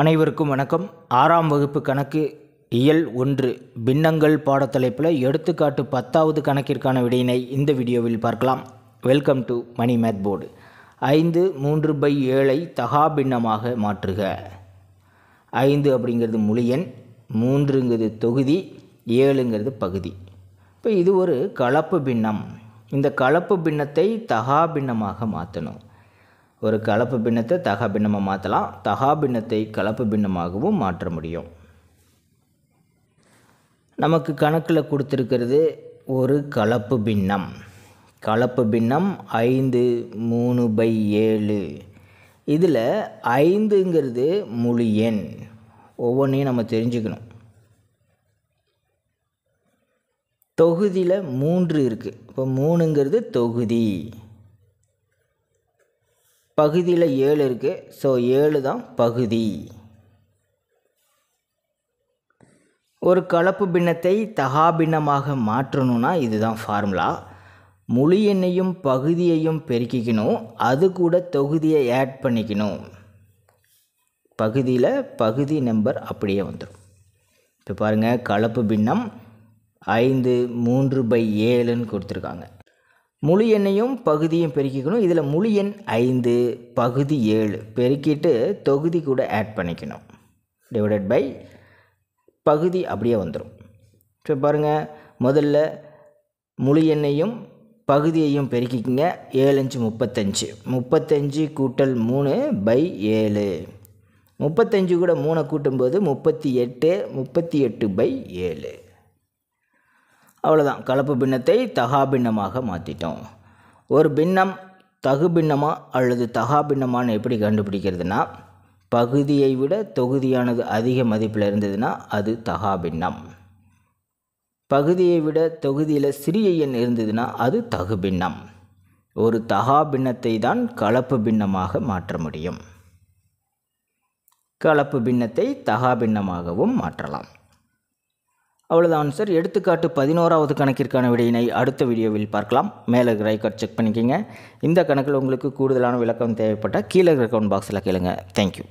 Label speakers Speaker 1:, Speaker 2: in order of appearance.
Speaker 1: அனைவருக்கும் வணக்கம். 6ஆம் வகுப்பு கணக்கு இயல் 1 பின்னங்கள் பாடத்தலைப்பில் எடுத்துக்காட்டு 10வது கணக்கிற்கான விடையினை இந்த வீடியோவில் பார்க்கலாம். Welcome to Mani math board. 5 3/7 தகா பின்னமாக மாற்றுக. 5 அப்படிங்கிறது முழு எண், 3ங்கிறது தொகுதி, 7ங்கிறது பகுதி. இப்போ இது ஒரு கலப்பு பின்னம். இந்த கலப்பு பின்னத்தை தகா பின்னமாக மாற்றணும். ஒரு கலப்பு பின்னத்தை தகா பின்னமாக மாற்றலாம், தகா பின்னத்தை கலப்பு பின்னமாகவும் மாற்ற முடியும். நமக்கு கணக்கில் கொடுத்துருக்கிறது ஒரு கலப்பு பின்னம். கலப்பு பின்னம் 5 3/7. இதில் 5ங்கிறது முழு எண். ஒவ்வொன்றையும் நம்ம தெரிஞ்சுக்கணும். தொகுதியில் 3 இருக்குது. இப்போ 3ங்கிறது தொகுதி. பகுதியில் 7 இருக்குது. ஸோ 7 தான் பகுதி. ஒரு கலப்பு பின்னத்தை தகா பின்னமாக மாற்றணும்னா இதுதான் ஃபார்முலா. முழு எண்ணையும் பகுதியையும் பெருக்கிக்கணும், அது கூட தொகுதியை ஆட் பண்ணிக்கணும். பகுதியில் பகுதி நம்பர் அப்படியே வந்துடும். இப்போ பாருங்கள், கலப்பு பின்னம் 5 3/7ன்னு கொடுத்துருக்காங்க. முழு எண்ணையும் பகுதியும் பெருக்கிக்கணும். இதில் முழு எண் 5, பகுதி 7 பெருக்கிட்டு தொகுதி கூட ஆட் பண்ணிக்கணும். டிவைடட் பை பகுதி அப்படியே வந்துடும். இப்போ பாருங்கள், முதல்ல முழு எண்ணையும் பகுதியையும் பெருக்கிக்கங்க. 7 5 35. 35 கூட்டல் 3/7. 35 கூட 3 கூட்டும்போது 38. 38/7. அவ்வளோதான், கலப்பு பின்னத்தை தகா பின்னமாக மாற்றிட்டோம். ஒரு பின்னம் தகு பின்னமா அல்லது தகா பின்னமானு எப்படி கண்டுபிடிக்கிறதுனா, பகுதியை விட தொகுதியானது அதிக மதிப்பில் இருந்ததுன்னா அது தகா பின்னம். பகுதியை விட தொகுதியில் சிறிய எண் இருந்ததுன்னா அது தகு பின்னம். ஒரு தகா பின்னத்தை தான் கலப்பு பின்னமாக மாற்ற முடியும். கலப்பு பின்னத்தை தகா பின்னமாகவும் மாற்றலாம். அவ்வளோதான் சார். எடுத்துக்காட்டு 11வது கணக்கிற்கான விடையினை அடுத்த வீடியோவில் பார்க்கலாம். மேலே இருக்கிற ஐகார்ட் செக் பண்ணிக்கோங்க. இந்த கணக்கில் உங்களுக்கு கூடுதலான விளக்கம் தேவைப்பட்டால் கீழே இருக்கிற கமெண்ட் பாக்ஸில் கேளுங்க. தேங்க்யூ.